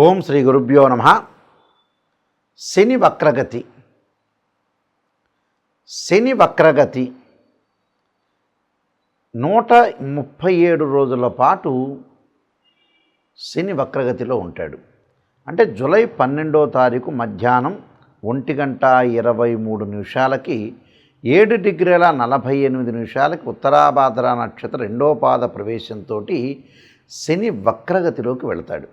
ఓం శ్రీ గురుభ్యో నమః. శని వక్రగతి. శని వక్రగతి 137 రోజుల పాటు శని వక్రగతిలో ఉంటాడు. అంటే జూలై 12వ తారీఖు మధ్యాహ్నం 1:23 7 డిగ్రీల 48 నిమిషాలకి ఉత్తరాభాద్ర నక్షత్ర 2వ పాద ప్రవేశంతో శని వక్రగతిలోకి వెళతాడు.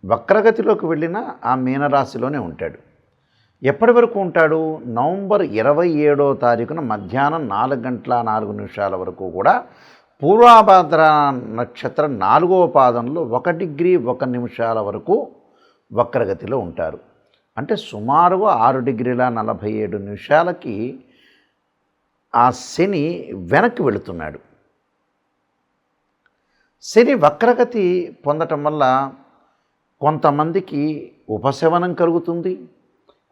వక్రగతిలోకి వెళ్ళిన ఆ మీనరాశిలోనే ఉంటాడు. ఎప్పటి వరకు ఉంటాడు? నవంబర్ 27వ తారీఖున మధ్యాహ్నం 4:04 వరకు కూడా పూర్వాభాద్ర నక్షత్ర 4వ పాదంలో 1 డిగ్రీ 1 నిమిషాల వరకు వక్రగతిలో ఉంటారు. అంటే సుమారుగా 6 డిగ్రీల 47 నిమిషాలకి ఆ శని వెనక్కి వెళుతున్నాడు. శని వక్రగతి పొందటం వల్ల కొంతమందికి ఉపశమనం కలుగుతుంది,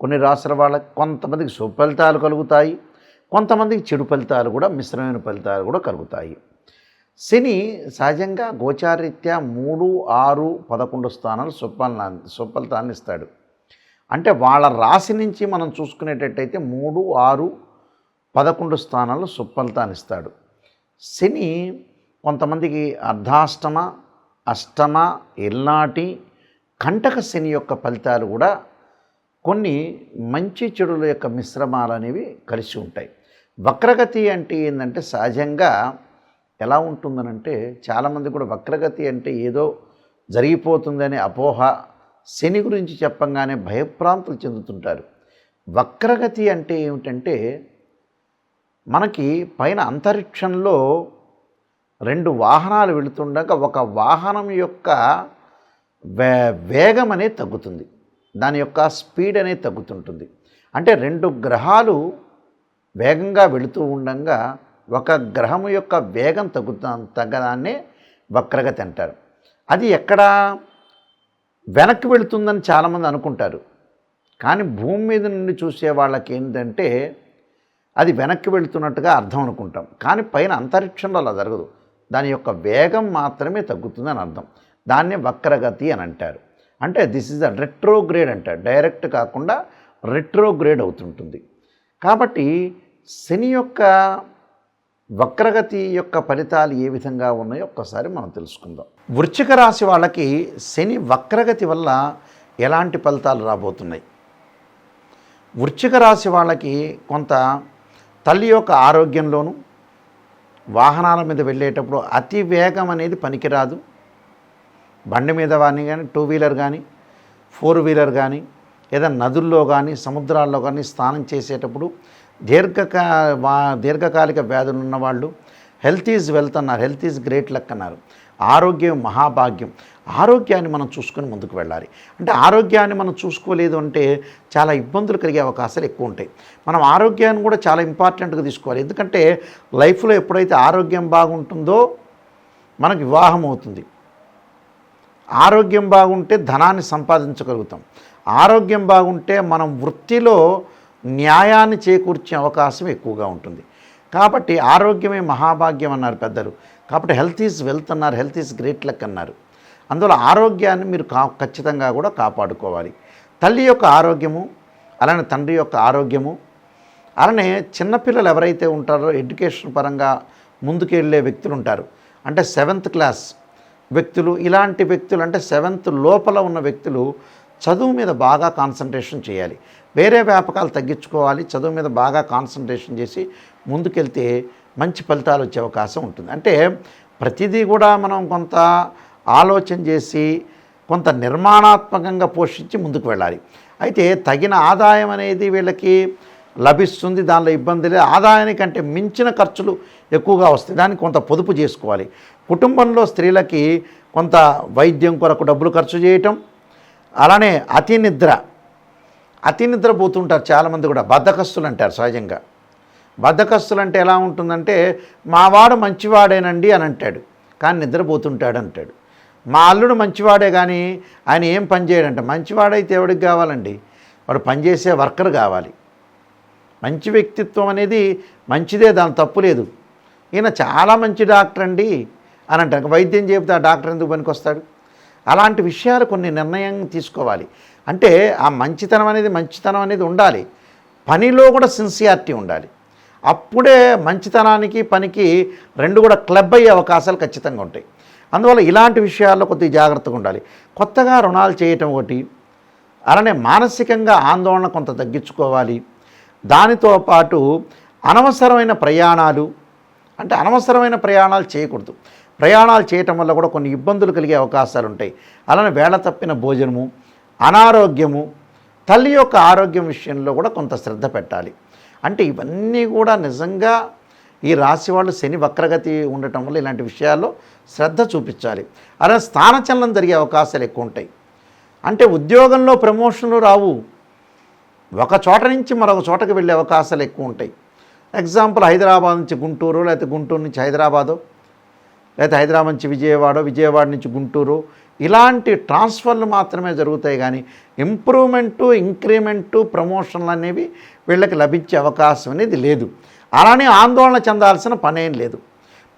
కొన్ని రాశుల వాళ్ళకి కొంతమందికి శుభ ఫలితాలు కలుగుతాయి, కొంతమందికి చెడు ఫలితాలు కూడా, మిశ్రమైన ఫలితాలు కూడా కలుగుతాయి. శని సహజంగా గోచారీత్యా 3, 6, 11 స్థానాలు శుభ ఫలితాన్ని ఇస్తాడు. అంటే వాళ్ళ రాశి నుంచి మనం చూసుకునేటట్టయితే 3, 6, 11 స్థానాలు శుభ ఫలితాన్ని ఇస్తాడు. శని కొంతమందికి అర్ధాష్టమ, అష్టమ, ఎల్నాటి, కంటక శని యొక్క ఫలితాలు కూడా కొన్ని మంచి చెడుల యొక్క మిశ్రమాలు అనేవి కలిసి ఉంటాయి. వక్రగతి అంటే ఏంటంటే సహజంగా ఎలా ఉంటుందనంటే చాలామంది కూడా వక్రగతి అంటే ఏదో జరిగిపోతుందనే అపోహ, శని గురించి చెప్పంగానే భయభ్రాంతులు చెందుతుంటారు. వక్రగతి అంటే ఏమిటంటే మనకి పైన అంతరిక్షంలో 2 వాహనాలు వెళుతుండగా ఒక వాహనం యొక్క వేగం అనేది తగ్గుతుంది, దాని యొక్క స్పీడ్ అనేది తగ్గుతుంటుంది. అంటే 2 గ్రహాలు వేగంగా వెళుతూ ఉండగా ఒక గ్రహం యొక్క వేగం తగ్గడాన్నే వక్రగతి అంటారు. అది ఎక్కడ వెనక్కి వెళుతుందని చాలామంది అనుకుంటారు. కానీ భూమి మీద నుండి చూసే వాళ్ళకి ఏంటంటే అది వెనక్కి వెళుతున్నట్టుగా అర్థం అనుకుంటాం. కానీ పైన అంతరిక్షంలో అలా జరగదు, దాని యొక్క వేగం మాత్రమే తగ్గుతుందని అర్థం. దాన్నే వక్రగతి అని అంటారు. అంటే దిస్ ఈజ్ అ రెట్రోగ్రేడ్ అంటారు, డైరెక్ట్ కాకుండా రెట్రోగ్రేడ్ అవుతుంటుంది. కాబట్టి శని యొక్క వక్రగతి యొక్క ఫలితాలు ఏ విధంగా ఉన్నాయో ఒక్కసారి మనం తెలుసుకుందాం. వృశ్చిక రాశి వాళ్ళకి శని వక్రగతి వల్ల ఎలాంటి ఫలితాలు రాబోతున్నాయి? వృశ్చిక రాశి వాళ్ళకి కొంత తల్లి యొక్క ఆరోగ్యంలోనూ, వాహనాల మీద వెళ్ళేటప్పుడు అతి వేగం అనేది పనికిరాదు. బండి మీద కానీ 2 వీలర్ కానీ 4 వీలర్ కానీ ఏదైనా నదుల్లో కానీ సముద్రాల్లో కానీ స్నానం చేసేటప్పుడు దీర్ఘకాలిక వ్యాధులు ఉన్నవాళ్ళు హెల్త్ ఈజ్ వెల్త్ అన్నారు, హెల్త్ ఈజ్ గ్రేట్ లక్ అన్నారు. ఆరోగ్యం మహాభాగ్యం. ఆరోగ్యాన్ని మనం చూసుకొని ముందుకు వెళ్ళాలి. అంటే ఆరోగ్యాన్ని మనం చూసుకోలేదు అంటే చాలా ఇబ్బందులు కలిగే అవకాశాలు ఎక్కువ ఉంటాయి. మనం ఆరోగ్యాన్ని కూడా చాలా ఇంపార్టెంట్గా తీసుకోవాలి. ఎందుకంటే లైఫ్లో ఎప్పుడైతే ఆరోగ్యం బాగుంటుందో మనకు వివాహం అవుతుంది. ఆరోగ్యం బాగుంటే ధనాన్ని సంపాదించగలుగుతాం. ఆరోగ్యం బాగుంటే మనం వృత్తిలో న్యాయాన్ని చేకూర్చే అవకాశం ఎక్కువగా ఉంటుంది. కాబట్టి ఆరోగ్యమే మహాభాగ్యం అన్నారు పెద్దలు. కాబట్టి హెల్త్ ఈజ్ వెల్త్ అన్నారు, హెల్త్ ఈజ్ గ్రేట్ లక్ అన్నారు. అందువల్ల ఆరోగ్యాన్ని మీరు ఖచ్చితంగా కూడా కాపాడుకోవాలి. తల్లి యొక్క ఆరోగ్యము, అలానే తండ్రి యొక్క ఆరోగ్యము, అలానే చిన్నపిల్లలు ఎవరైతే ఉంటారో ఎడ్యుకేషన్ పరంగా ముందుకెళ్ళే వ్యక్తులు ఉంటారు. అంటే 7th క్లాస్ వ్యక్తులు, ఇలాంటి వ్యక్తులు అంటే 7th లోపల ఉన్న వ్యక్తులు చదువు మీద బాగా కాన్సన్ట్రేషన్ చేయాలి. వేరే వ్యాపకాలు తగ్గించుకోవాలి. చదువు మీద బాగా కాన్సన్ట్రేషన్ చేసి ముందుకెళ్తే మంచి ఫలితాలు వచ్చే అవకాశం ఉంటుంది. అంటే ప్రతిదీ కూడా మనం కొంత ఆలోచన చేసి కొంత నిర్మాణాత్మకంగా పోషించి ముందుకు వెళ్ళాలి. అయితే తగిన ఆదాయం అనేది వీళ్ళకి లభిస్తుంది, దానిలో ఇబ్బంది లేదు. ఆదాయానికంటే మించిన ఖర్చులు ఎక్కువగా వస్తాయి, దానికి కొంత పొదుపు చేసుకోవాలి. కుటుంబంలో స్త్రీలకి కొంత వైద్యం కొరకు డబ్బులు ఖర్చు చేయటం, అలానే అతి నిద్ర పోతుంటారు చాలామంది కూడా. బద్ధకస్తులు అంటారు సహజంగా. బద్ధకస్తులు అంటే ఎలా ఉంటుందంటే మావాడు మంచివాడేనండి అని అంటాడు, కానీ నిద్రపోతుంటాడు అంటాడు. మా అల్లుడు మంచివాడే కానీ ఆయన ఏం పని చేయడంట. మంచివాడైతే ఎవడికి కావాలండి? వాడు పనిచేసే వర్కర్ కావాలి. మంచి వ్యక్తిత్వం అనేది మంచిదే, దాని తప్పు లేదు. ఈయన చాలా మంచి డాక్టర్ అండి అని అంటారు. వైద్యం చెబితే ఆ డాక్టర్ ఎందుకు పనికొస్తాడు? అలాంటి విషయాలు కొన్ని నిర్ణయం తీసుకోవాలి. అంటే ఆ మంచితనం అనేది ఉండాలి, పనిలో కూడా సిన్సియారిటీ ఉండాలి. అప్పుడే మంచితనానికి పనికి రెండు కూడా క్లబ్ అయ్యే అవకాశాలు ఖచ్చితంగా ఉంటాయి. అందువల్ల ఇలాంటి విషయాల్లో కొద్దిగా జాగ్రత్తగా ఉండాలి. కొత్తగా రుణాలు చేయటం ఒకటి, అలానే మానసికంగా ఆందోళన కొంత తగ్గించుకోవాలి. దానితో పాటు అనవసరమైన ప్రయాణాలు, అంటే అనవసరమైన ప్రయాణాలు చేయకూడదు. ప్రయాణాలు చేయటం వల్ల కూడా కొన్ని ఇబ్బందులు కలిగే అవకాశాలు ఉంటాయి. అలానే వేళ తప్పిన భోజనము, అనారోగ్యము, తల్లి యొక్క ఆరోగ్యం విషయంలో కూడా కొంత శ్రద్ధ పెట్టాలి. అంటే ఇవన్నీ కూడా నిజంగా ఈ రాశి వాళ్ళు శని వక్రగతి ఉండటం వల్ల ఇలాంటి విషయాల్లో శ్రద్ధ చూపించాలి. అలానే స్థానచలనం జరిగే అవకాశాలు ఎక్కువ ఉంటాయి. అంటే ఉద్యోగంలో ప్రమోషన్లు రావు, ఒక చోట నుంచి మరొక చోటకి వెళ్ళే అవకాశాలు ఎక్కువ ఉంటాయి. ఎగ్జాంపుల్ హైదరాబాద్ నుంచి గుంటూరు, లేకపోతే గుంటూరు నుంచి హైదరాబాదు, లేకపోతే హైదరాబాద్ నుంచి విజయవాడ, విజయవాడ నుంచి గుంటూరు, ఇలాంటి ట్రాన్స్ఫర్లు మాత్రమే జరుగుతాయి. కానీ ఇంప్రూవ్మెంటు, ఇంక్రిమెంటు, ప్రమోషన్లు అనేవి వీళ్ళకి లభించే అవకాశం అనేది లేదు. అలానే ఆందోళన చెందాల్సిన పనేం లేదు.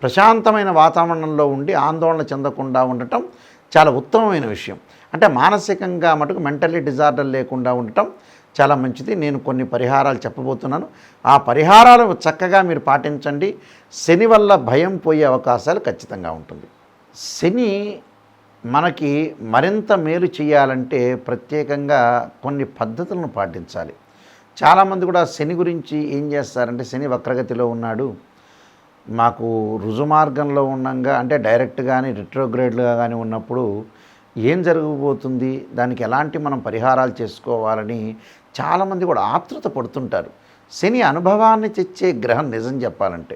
ప్రశాంతమైన వాతావరణంలో ఉండి ఆందోళన చెందకుండా ఉండటం చాలా ఉత్తమమైన విషయం. అంటే మానసికంగా మటుకు మెంటల్లీ డిజార్డర్ లేకుండా ఉండటం చాలా మంచిది. నేను కొన్ని పరిహారాలు చెప్పబోతున్నాను. ఆ పరిహారాలు చక్కగా మీరు పాటించండి. శని వల్ల భయం పోయే అవకాశాలు ఖచ్చితంగా ఉంటుంది. శని మనకి మరింత మేలు చేయాలంటే ప్రత్యేకంగా కొన్ని పద్ధతులను పాటించాలి. చాలామంది కూడా శని గురించి ఏం చేస్తారంటే, శని వక్రగతిలో ఉన్నాడు, మాకు రుజుమార్గంలో ఉండగా, అంటే డైరెక్ట్ కానీ రిట్రోగ్రేడ్గా కానీ ఉన్నప్పుడు ఏం జరగబోతుంది, దానికి ఎలాంటి మనం పరిహారాలు చేసుకోవాలని చాలామంది కూడా ఆతృత పడుతుంటారు. శని అనుభవాన్ని తెచ్చే గ్రహం నిజం చెప్పాలంటే.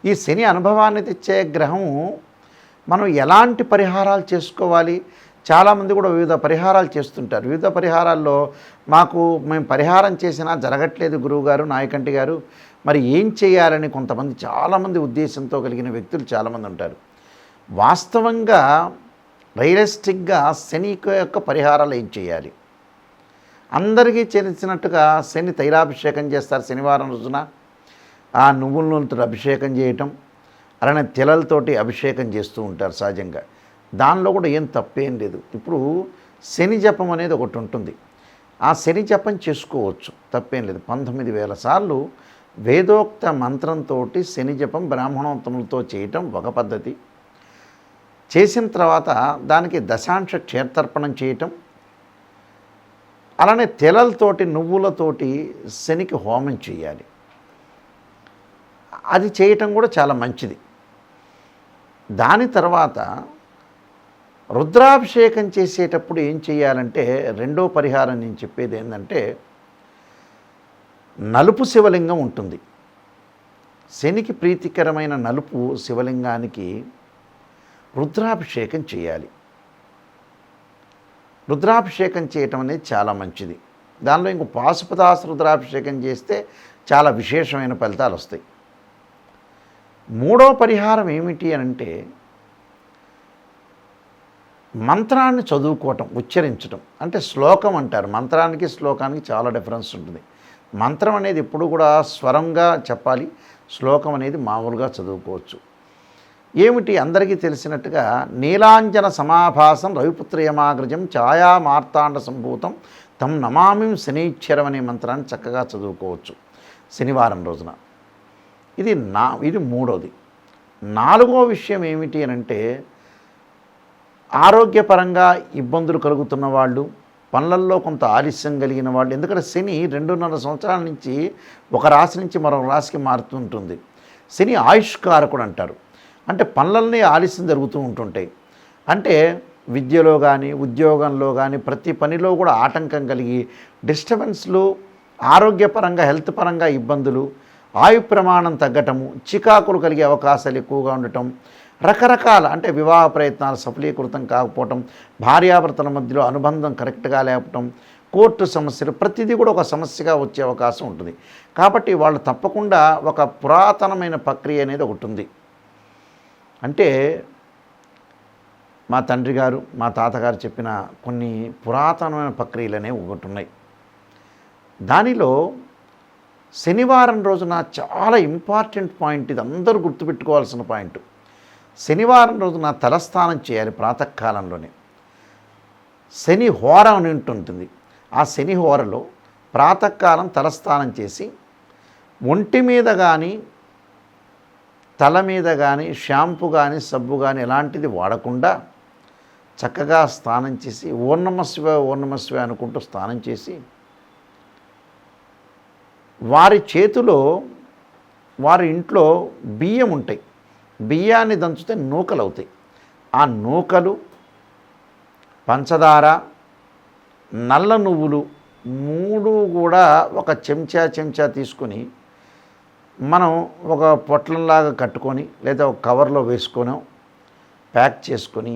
ఈ శని అనుభవాన్ని తెచ్చే గ్రహము మనం ఎలాంటి పరిహారాలు చేసుకోవాలి, చాలామంది కూడా వివిధ పరిహారాలు చేస్తుంటారు. వివిధ పరిహారాల్లో మేము పరిహారం చేసినా జరగట్లేదు గురువుగారు, నాయకంటి గారు, మరి ఏం చేయాలని కొంతమంది, చాలామంది ఉద్దేశంతో కలిగిన వ్యక్తులు చాలామంది ఉంటారు. వాస్తవంగా రియలిస్టిక్గా శని యొక్క పరిహారాలు ఏం చేయాలి, అందరికీ తెలిసినట్టుగా శని తైలాభిషేకం చేస్తారు శనివారం రోజున. ఆ నువ్వుల నూనెతో అభిషేకం చేయటం, అలానే తెలలతోటి అభిషేకం చేస్తూ ఉంటారు సహజంగా. దానిలో కూడా ఏం తప్పేం లేదు. ఇప్పుడు శని జపం అనేది ఒకటి ఉంటుంది, ఆ శని జపం చేసుకోవచ్చు, తప్పేం లేదు. 19,000 సార్లు వేదోక్త మంత్రంతో శని జపం బ్రాహ్మణోత్తములతో చేయటం ఒక పద్ధతి. చేసిన తర్వాత దానికి దశాంశ క్షేత్రర్పణం చేయటం, అలానే తెలలతోటి నువ్వులతోటి శనికి హోమం చేయాలి. అది చేయటం కూడా చాలా మంచిది. దాని తర్వాత రుద్రాభిషేకం చేసేటప్పుడు ఏం చేయాలంటే, రెండో పరిహారం నేను చెప్పేది ఏంటంటే, నలుపు శివలింగం ఉంటుంది. శనికి ప్రీతికరమైన నలుపు శివలింగానికి రుద్రాభిషేకం చేయాలి. రుద్రాభిషేకం చేయటం అనేది చాలా మంచిది. దానిలో ఇంకో పాశుపదాస రుద్రాభిషేకం చేస్తే చాలా విశేషమైన ఫలితాలు వస్తాయి. మూడో పరిహారం ఏమిటి అంటే, మంత్రాన్ని చదువుకోవటం, ఉచ్చరించటం. అంటే శ్లోకం అంటారు, మంత్రానికి శ్లోకానికి చాలా డిఫరెన్స్ ఉంటుంది. మంత్రం అనేది ఎప్పుడు కూడా స్వరంగా చెప్పాలి, శ్లోకం అనేది మామూలుగా చదువుకోవచ్చు. ఏమిటి అందరికీ తెలిసినట్టుగా, నీలాంజన సమాభాసం రవిపుత్రయమాగ్రజం ఛాయా మార్తాండ సంభూతం తం నమామిం శనీశ్వరం అనే మంత్రాన్ని చక్కగా చదువుకోవచ్చు శనివారం రోజున. ఇది మూడోది. నాలుగో విషయం ఏమిటి అంటే, ఆరోగ్యపరంగా ఇబ్బందులు కలుగుతున్న వాళ్ళు, పనులల్లో కొంత ఆలస్యం కలిగిన వాళ్ళు, ఎందుకంటే శని 2.5 సంవత్సరాల నుంచి ఒక రాశి నుంచి మరొక రాశికి మారుతుంటుంది. శని ఆయుష్కారకుడు అంటారు. అంటే పనులన్నీ ఆలస్యం జరుగుతూ ఉంటుంటాయి. అంటే విద్యలో కానీ ఉద్యోగంలో కానీ ప్రతి పనిలో కూడా ఆటంకం కలిగి డిస్టర్బెన్స్లు, ఆరోగ్యపరంగా హెల్త్ పరంగా ఇబ్బందులు, ఆయు ప్రమాణం తగ్గటము, చికాకులు కలిగే అవకాశాలు ఎక్కువగా ఉండటం, రకరకాల అంటే వివాహ ప్రయత్నాలు సఫలీకృతం కాకపోవటం, భార్యాభర్తల మధ్యలో అనుబంధం కరెక్ట్గా లేకపోవటం, కోర్టు సమస్యలు, ప్రతిదీ కూడా ఒక సమస్యగా వచ్చే అవకాశం ఉంటుంది. కాబట్టి వాళ్ళు తప్పకుండా ఒక పురాతనమైన ప్రక్రియ అనేది ఒకటి ఉంది. అంటే మా తండ్రి గారు, మా తాతగారు చెప్పిన కొన్ని పురాతనమైన ప్రక్రియలు అనేవి ఒకటి ఉన్నాయి. దానిలో శనివారం రోజున చాలా ఇంపార్టెంట్ పాయింట్, ఇది అందరూ గుర్తుపెట్టుకోవాల్సిన పాయింట్. శనివారం రోజున తలస్నానం చేయాలి ప్రాతకాలంలోనే. శని హోర అని ఉంటుంది. ఆ శని హోరలో ప్రాతకాలం తలస్నానం చేసి ఒంటి మీద కానీ తల మీద కానీ షాంపూ కానీ సబ్బు కానీ ఎలాంటిది వాడకుండా చక్కగా స్నానం చేసి ఓం నమః శివాయ ఓం నమః శివాయ అనుకుంటూ స్నానం చేసి వారి చేతిలో వారి ఇంట్లో బియ్యం ఉంటాయి, బియ్యాన్ని దంచితే నూకలు అవుతాయి. ఆ నూకలు, పంచదార, నల్ల నువ్వులు 3 కూడా ఒక చెంచా తీసుకొని మనం ఒక పొట్లంలాగా కట్టుకొని లేదా ఒక కవర్లో వేసుకొని ప్యాక్ చేసుకొని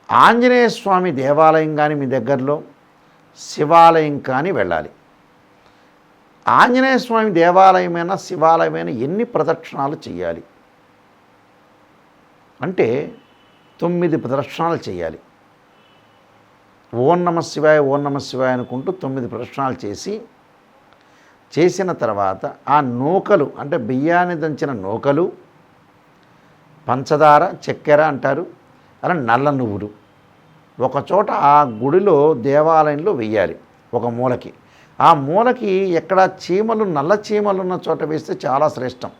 ఆంజనేయ స్వామి దేవాలయం కానీ మీ దగ్గరలో శివాలయం కానీ వెళ్ళాలి. ఆంజనేయ స్వామి దేవాలయమైనా శివాలయమైనా ఎన్ని ప్రదక్షిణాలు చేయాలి అంటే 9 ప్రదక్షిణాలు చేయాలి. ఓం నమః శివాయ ఓం నమః శివాయ అనుకుంటూ 9 ప్రదక్షిణాలు చేసిన తర్వాత ఆ నూకలు అంటే బియ్యాన్ని దంచిన నూకలు, పంచదార, చక్కెర అంటారు, అలా నల్ల నువ్వులు ఒకచోట ఆ గుడిలో దేవాలయంలో వెయ్యాలి. ఒక మూలకి, ఆ మూలకి ఎక్కడ చీమలు నల్ల చీమలు ఉన్న చోట వేస్తే చాలా శ్రేష్టం.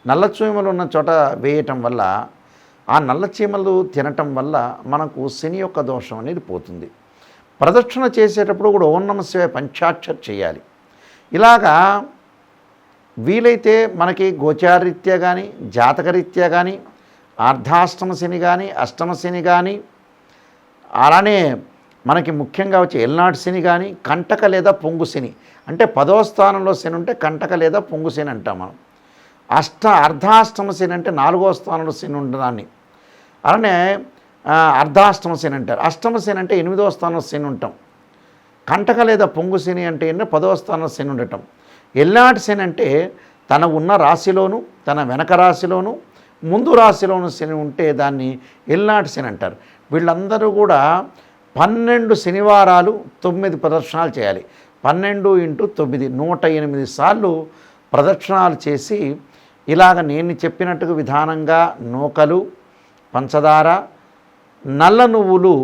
నల్ల చీమలు ఉన్న చోట వేయటం వల్ల ఆ నల్ల చీమలు తినటం వల్ల మనకు శని యొక్క దోషం అనేది పోతుంది. ప్రదక్షిణ చేసేటప్పుడు కూడా ఓం నమః శివాయ పంచాక్షర్ చేయాలి. ఇలాగా వీలైతే మనకి గోచారరీత్యా కానీ జాతకరీత్యా కానీ అర్ధాష్టమ శని కానీ అష్టమ శని కానీ అలానే మనకి ముఖ్యంగా వచ్చే ఎల్నాటి శని కానీ కంటక లేదా పొంగు శని అంటే 10వ స్థానంలో శని ఉంటే కంటక లేదా పొంగు శని అంటాం మనం. అర్ధాష్టమ శని అంటే 4వ స్థానంలో శని ఉండడాన్ని అలానే అర్ధాష్టమ శని అంటారు. అష్టమ శని అంటే 8వ స్థానంలో శని ఉంటాం. కంటక లేదా పొంగు శని అంటే 10వ స్థానంలో శని ఉండటం. ఎల్నాటి శని అంటే తన ఉన్న రాశిలోను తన వెనక రాశిలోను ముందు రాశిలోను శని ఉంటే దాన్ని ఎల్నాటి శని అంటారు. వీళ్ళందరూ కూడా 12 శనివారాలు 9 ప్రదక్షిణాలు చేయాలి. 12 × 9 108 సార్లు ప్రదక్షిణాలు చేసి ఇలాగ నేను చెప్పినట్టుగా విధానంగా నూకలు, పంచదార, నల్ల నువ్వులు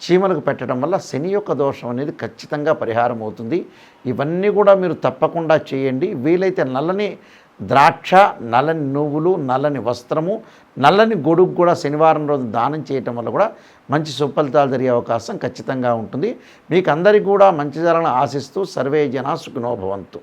చీమలకు పెట్టడం వల్ల శని యొక్క దోషం అనేది ఖచ్చితంగా పరిహారం అవుతుంది. ఇవన్నీ కూడా మీరు తప్పకుండా చేయండి. వీలైతే నల్లని ద్రాక్ష, నల్లని నువ్వులు, నల్లని వస్త్రము, నల్లని గొడుగు కూడా శనివారం రోజు దానం చేయటం వల్ల కూడా మంచి సుఫలితాలు జరిగే అవకాశం ఖచ్చితంగా ఉంటుంది. మీకు అందరికీ కూడా మంచి జరగాలని ఆశిస్తూ సర్వే జనా సుఖినో భవంతు.